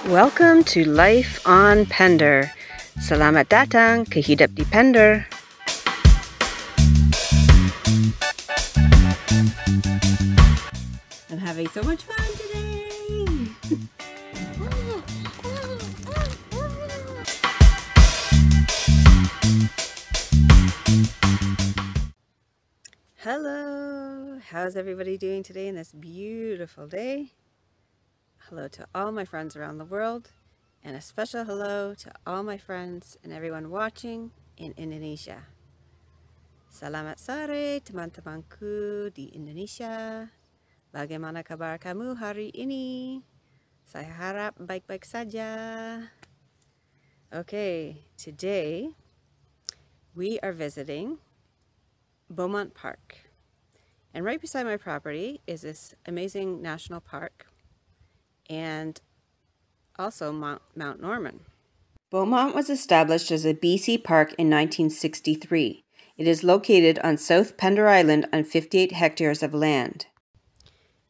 Welcome to Life on Pender. Selamat datang ke hidup di Pender. I'm having so much fun today. Hello, how's everybody doing today in this beautiful day? Hello to all my friends around the world, and a special hello to all my friends and everyone watching in Indonesia. Selamat sore teman-temanku di Indonesia. Bagaimana kabar kamu hari ini? Saya harap baik-baik saja. Okay, today we are visiting Beaumont Park. And right beside my property is this amazing national park and also Mount Norman. Beaumont was established as a BC park in 1963. It is located on South Pender Island on 58 hectares of land.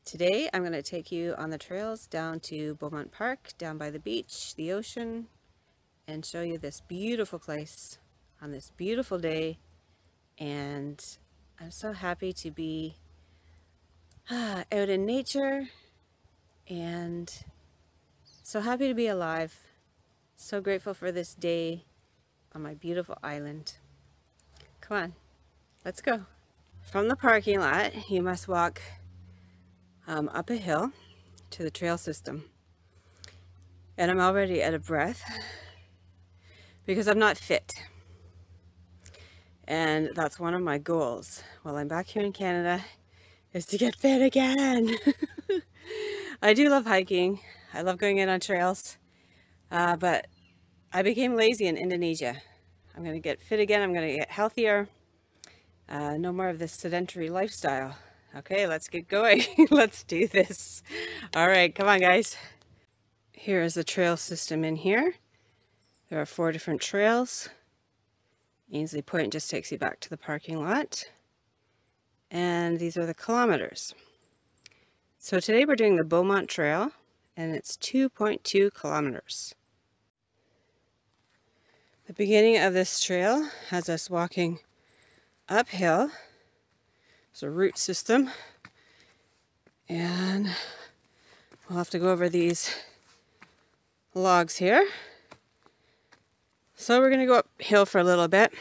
Today I'm going to take you on the trails down to Beaumont Park, down by the beach, the ocean, and show you this beautiful place on this beautiful day. And I'm so happy to be out in nature and so happy to be alive. So grateful for this day on my beautiful island. Come on, let's go. From the parking lot, you must walk up a hill to the trail system. And I'm already out of breath because I'm not fit. And that's one of my goals while I'm back here in Canada, is to get fit again. I do love hiking. I love going in on trails, but I became lazy in Indonesia. I'm going to get fit again. I'm going to get healthier. No more of this sedentary lifestyle. Okay, let's get going. Let's do this. All right, come on, guys. Here is the trail system in here. There are 4 different trails. Ainsley Point just takes you back to the parking lot. And these are the kilometers. So today we're doing the Beaumont Trail, and it's 2.2 kilometers. The beginning of this trail has us walking uphill. It's a root system, and we'll have to go over these logs here. So we're going to go uphill for a little bit,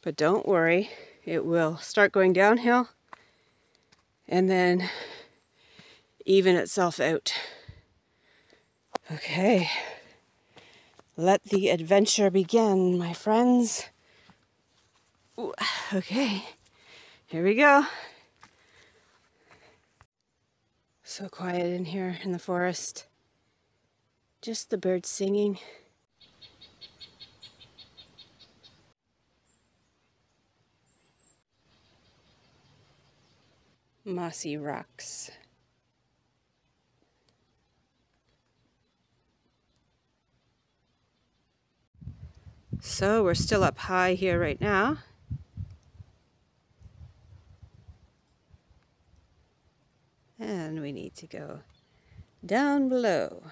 but don't worry, it will start going downhill and then even itself out. Okay, let the adventure begin, my friends. Ooh, okay, here we go. So quiet in here in the forest. Just the birds singing. Mossy rocks. So we're still up high here right now. And we need to go down below.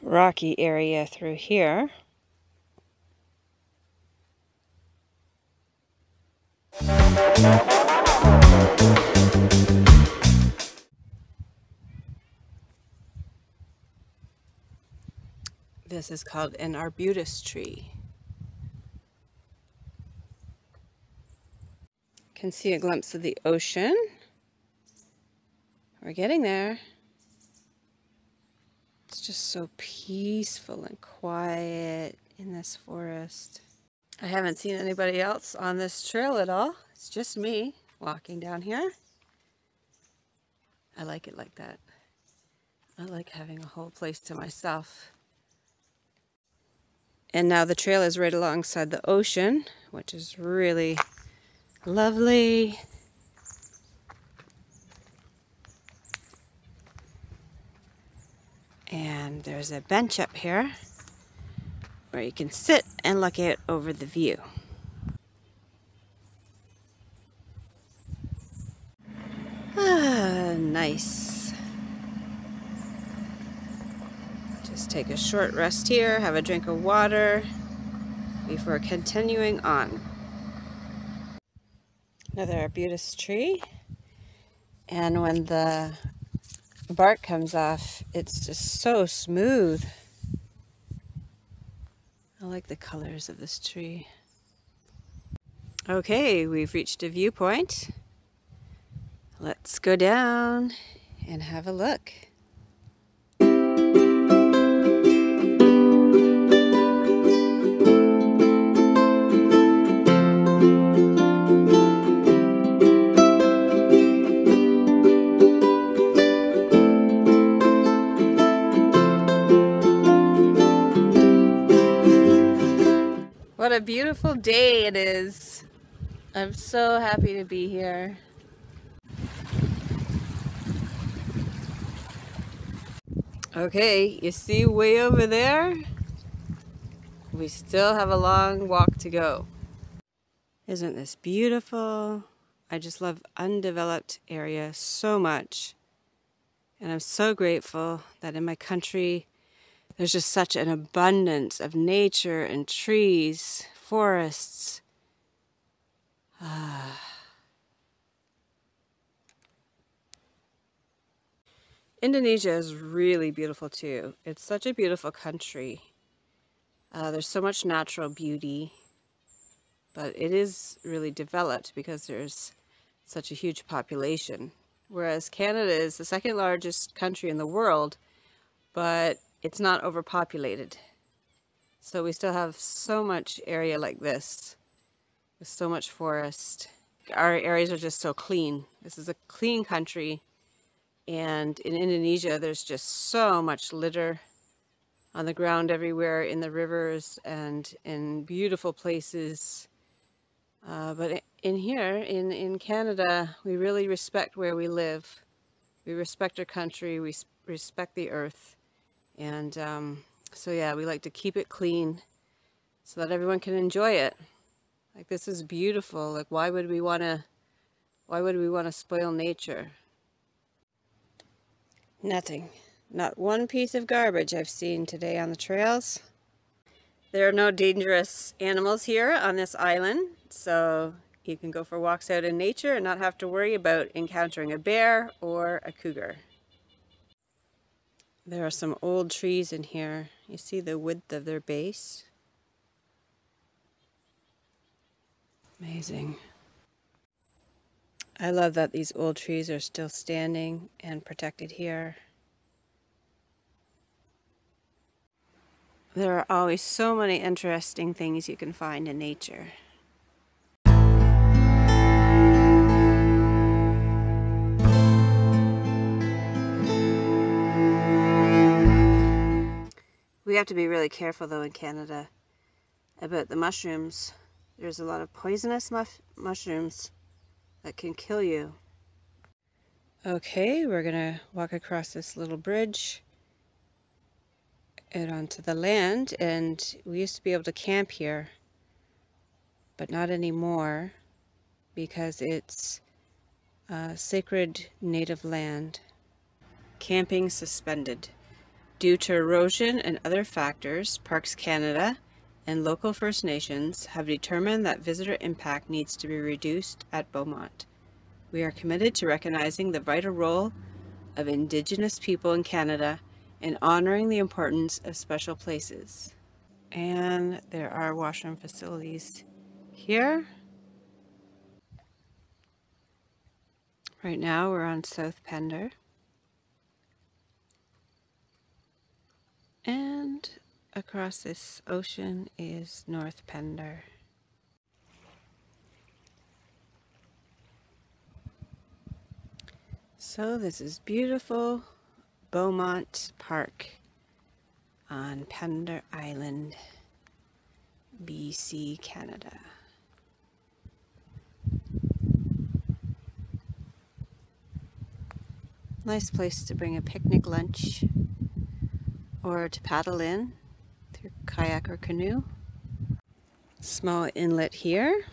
Rocky area through here. This is called an arbutus tree. Can see a glimpse of the ocean. We're getting there. It's just so peaceful and quiet in this forest. I haven't seen anybody else on this trail at all. It's just me walking down here. I like it like that. I like having a whole place to myself. And now the trail is right alongside the ocean, which is really lovely. And there's a bench up here where you can sit and look out over the view. Ah, nice. Just take a short rest here, have a drink of water before continuing on. Another arbutus tree. And when the bark comes off, it's just so smooth. I like the colors of this tree. Okay, we've reached a viewpoint. Let's go down and have a look. What a beautiful day it is. I'm so happy to be here. Okay, you see way over there? We still have a long walk to go. Isn't this beautiful? I just love undeveloped area so much. And I'm so grateful that in my country there's just such an abundance of nature and trees, forests. Indonesia is really beautiful too. It's such a beautiful country. There's so much natural beauty, but it is really developed because there's such a huge population. Whereas Canada is the second largest country in the world, but it's not overpopulated. So we still have so much area like this, with so much forest. Our areas are just so clean. This is a clean country. And in Indonesia, there's just so much litter on the ground everywhere, in the rivers and in beautiful places. But in here, in Canada, we really respect where we live. We respect our country, we respect the earth. And so yeah, we like to keep it clean so that everyone can enjoy it. Like, this is beautiful. Like, why would we want to spoil nature? Nothing. Not one piece of garbage I've seen today on the trails. There are no dangerous animals here on this island, so you can go for walks out in nature and not have to worry about encountering a bear or a cougar. There are some old trees in here. You see the width of their base? Amazing. I love that these old trees are still standing and protected here. There are always so many interesting things you can find in nature. We have to be really careful though in Canada about the mushrooms. There's a lot of poisonous mushrooms that can kill you. Okay, we're gonna walk across this little bridge and onto the land, and we used to be able to camp here, but not anymore because it's sacred native land. Camping suspended. Due to erosion and other factors, Parks Canada and local First Nations have determined that visitor impact needs to be reduced at Beaumont. We are committed to recognizing the vital role of Indigenous people in Canada and honoring the importance of special places. And there are washroom facilities here. Right now we're on South Pender. And across this ocean is North Pender. So this is beautiful Beaumont Park on Pender Island, BC, Canada. Nice place to bring a picnic lunch or to paddle in through kayak or canoe. Small inlet here.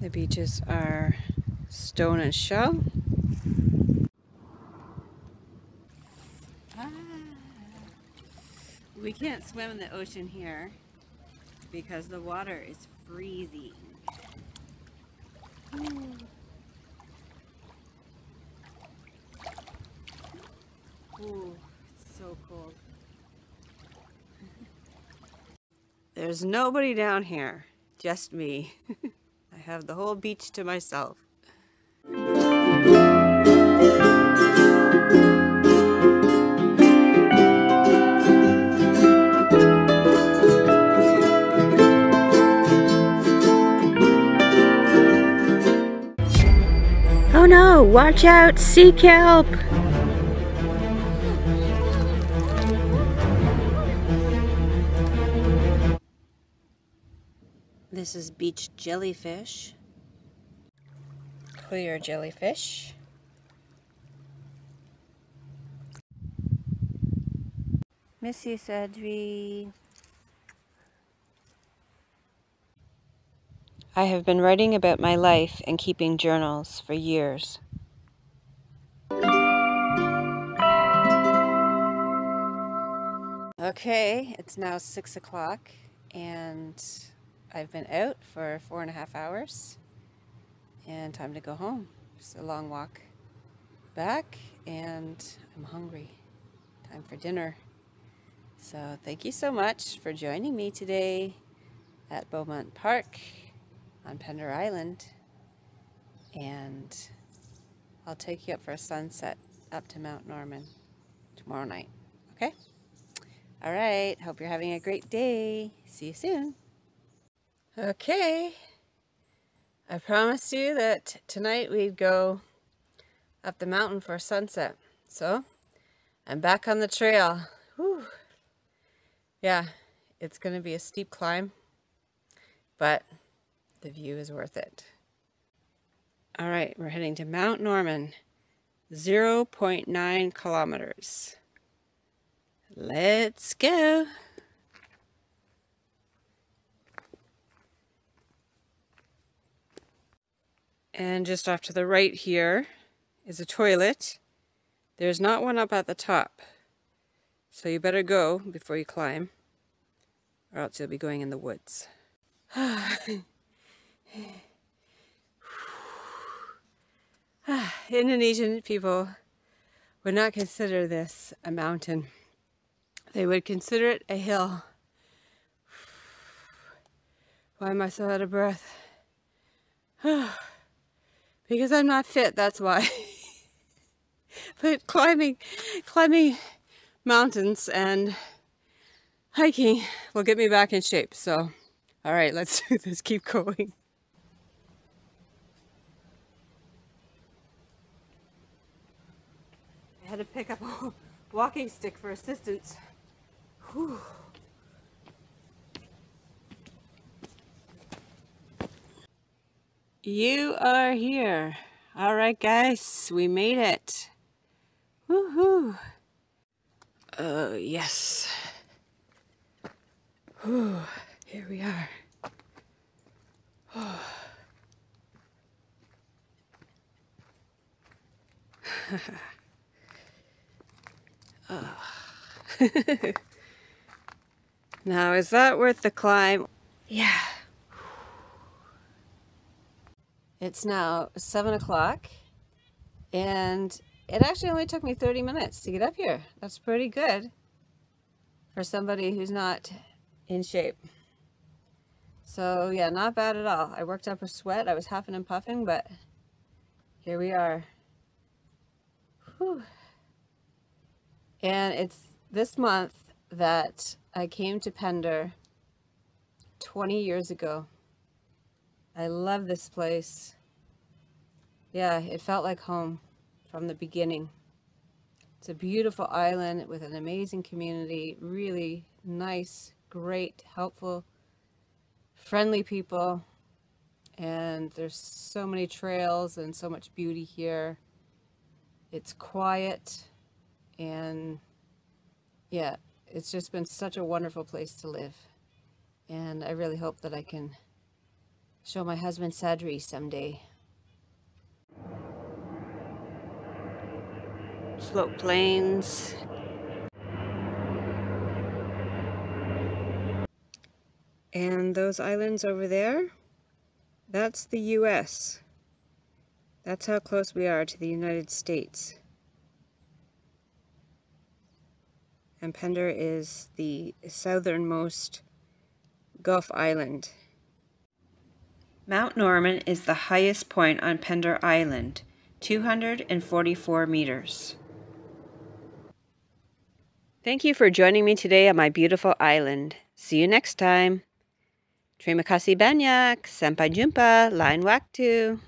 The beaches are stone and shell. We can't swim in the ocean here because the water is freezing. Ooh, it's so cold. There's nobody down here, just me. I have the whole beach to myself. Oh no, watch out, sea kelp! This is beach jellyfish. Clear jellyfish. Miss you, Cedri. I have been writing about my life and keeping journals for years. Okay, it's now 6 o'clock and I've been out for 4.5 hours and time to go home. Just a long walk back and I'm hungry. Time for dinner. So thank you so much for joining me today at Beaumont Park on Pender Island, and I'll take you up for a sunset up to Mount Norman tomorrow night. Okay? All right. Hope you're having a great day. See you soon. Okay. I promised you that tonight we'd go up the mountain for sunset. So I'm back on the trail. Whew. Yeah, it's going to be a steep climb, but the view is worth it. All right, we're heading to Mount Norman, 0.9 kilometers. Let's go. And just off to the right here is a toilet. There's not one up at the top, so you better go before you climb, or else you'll be going in the woods. Indonesian people would not consider this a mountain. They would consider it a hill. Why am I so out of breath? Because I'm not fit, that's why. But climbing mountains and hiking will get me back in shape. So, all right, let's do this. Keep going. I had to pick up a walking stick for assistance. Whew. You are here. All right, guys, we made it. Woohoo! Oh, yes. Whew. Here we are. Oh. Oh. Now, is that worth the climb? Yeah. It's now 7 o'clock, and it actually only took me 30 minutes to get up here. That's pretty good for somebody who's not in shape. So yeah, not bad at all. I worked up a sweat. I was huffing and puffing, but here we are. Whew. And it's this month that I came to Pender 20 years ago. I love this place. Yeah, it felt like home from the beginning. It's a beautiful island with an amazing community, really nice, great, helpful, friendly people, and there's so many trails and so much beauty here. It's quiet, and yeah, it's just been such a wonderful place to live, and I really hope that I can show my husband Sadri someday. Slope plains. And those islands over there, that's the US. That's how close we are to the United States. And Pender is the southernmost Gulf island. Mount Norman is the highest point on Pender Island, 244 meters. Thank you for joining me today on my beautiful island. See you next time. Terima kasih banyak. Sampai jumpa. Lain waktu.